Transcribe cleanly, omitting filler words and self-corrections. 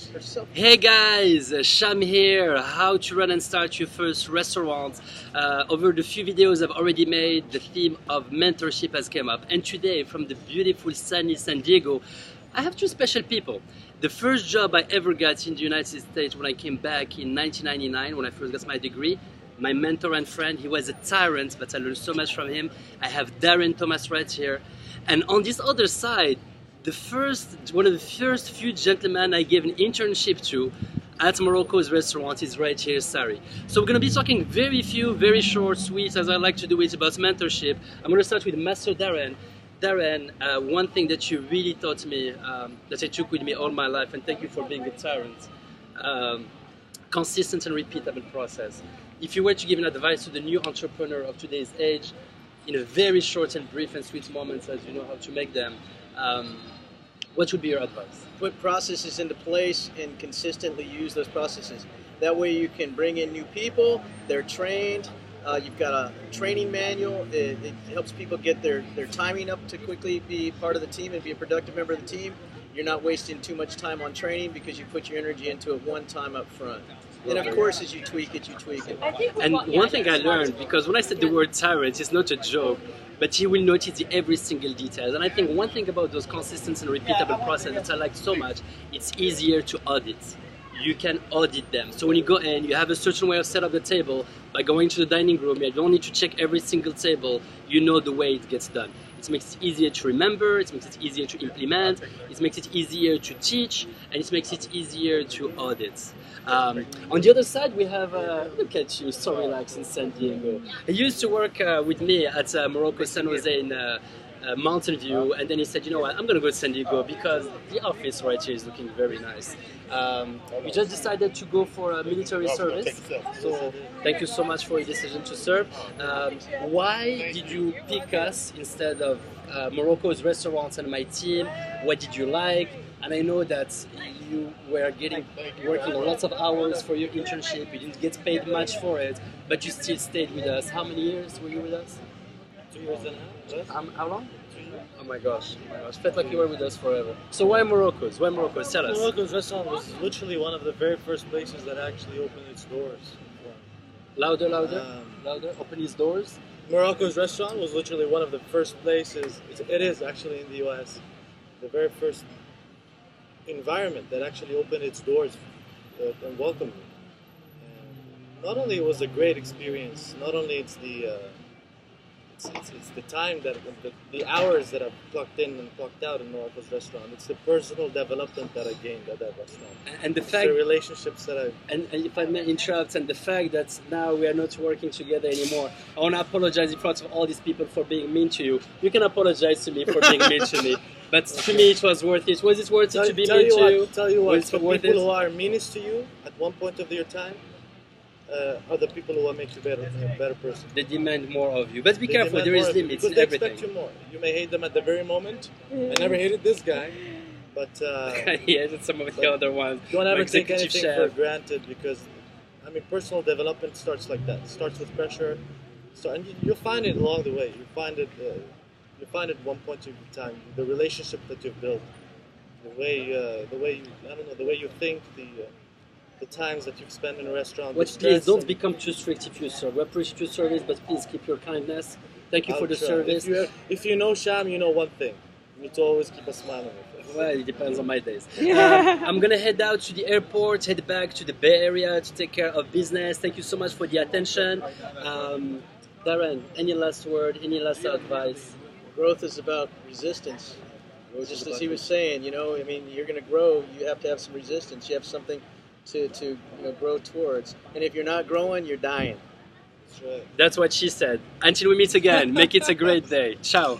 introduce herself. Hey guys, Sham here. How to run and start your first restaurant. Over the few videos I've already made, the theme of mentorship has come up. And today, from the beautiful sunny San Diego, I have two special people. The first job I ever got in the United States when I came back in 1999, when I first got my degree, my mentor and friend, he was a tyrant, but I learned so much from him. I have Darren Thomas right here. And on this other side, one of the first few gentlemen I gave an internship to at Morocco's restaurant is right here, Sari. So we're going to be talking very short, sweet, as I like to do it, about mentorship. I'm going to start with Master Darren. Darren, one thing that you really taught me, that I took with me all my life, and thank you for being a tyrant, consistent and repeatable process. If you were to give an advice to the new entrepreneur of today's age, in a very short and brief and sweet moments, as you know how to make them, what would be your advice? Put processes into place and consistently use those processes. That way you can bring in new people, they're trained, you've got a training manual, it helps people get their timing up to quickly be part of the team and be a productive member of the team. You're not wasting too much time on training because you put your energy into it one time up front. And of course, as you tweak it, you tweak it. And one thing I learned, because when I said the word tyrant, it's not a joke, but you will notice every single detail. And I think one thing about those consistent and repeatable processes that I like so much, it's easier to audit. You can audit them. So when you go in, you have a certain way of set up the table. By going to the dining room, you don't need to check every single table. You know the way it gets done. It makes it easier to remember, it makes it easier to implement, it makes it easier to teach, and it makes it easier to audit. On the other side, we have, look at you, so relaxed in San Diego. He used to work with me at Morocco San Jose in Mountain View, and then he said, you know what, I'm going to go to San Diego because the office right here is looking very nice. We just decided to go for a military service, so thank you so much for your decision to serve. Why did you pick us instead of Morocco's restaurants and my team? What did you like? And I know that you were working lots of hours for your internship, you didn't get paid much for it, but you still stayed with us. How many years were you with us? 2 years and a half. How long? Oh my gosh, felt like you were with us forever. So why Morocco's? Why Morocco's? Tell us. Morocco's restaurant was literally one of the very first places that actually opened its doors. Louder, louder. Open its doors. Morocco's restaurant was literally one of the first places. It is actually in the U.S. the very first environment that actually opened its doors and welcomed me. And not only was it a great experience, not only it's the time that the hours that I've clocked in and clocked out in Morocco's restaurant. It's the personal development that I gained at that restaurant. And the fact, the relationships that I. And if I may interrupt, and the fact that now we are not working together anymore, I want to apologize in front of all these people for being mean to you. You can apologize to me for being mean to me, but to me it was worth it. Was it worth it to be mean to you? Tell you what, Was it the worth people it? who are meanest to you at one point of your time are the people who will make you a better person. They demand more of you, but be They careful. demand There is more of you limits because in they everything. expect you more. You may hate them at the very moment. I never hated this guy, but Yeah, that's some of the other ones. don't ever My take executive anything for chef. granted because, I mean, personal development starts like that. It starts with pressure. And you'll find it along the way. You'll find it at one point in time. The relationship that you've built, the way you think, the times that you've spent in a restaurant. But the please stress don't and- become too strict if you serve. We appreciate your service, but please keep your kindness. Thank you I'll for the try. service. If you know Sham, you know one thing. You need to always keep a smile on your face. Well, it depends on my days. I'm gonna head out to the airport, head back to the Bay Area to take care of business. Thank you so much for the attention. Darren, any last word, any last advice? Growth is about resistance. Just as he was saying, I mean, you're going to grow, you have to have some resistance. You have something to grow towards. And if you're not growing, you're dying. That's right. That's what she said. Until we meet again, make it a great day. Ciao.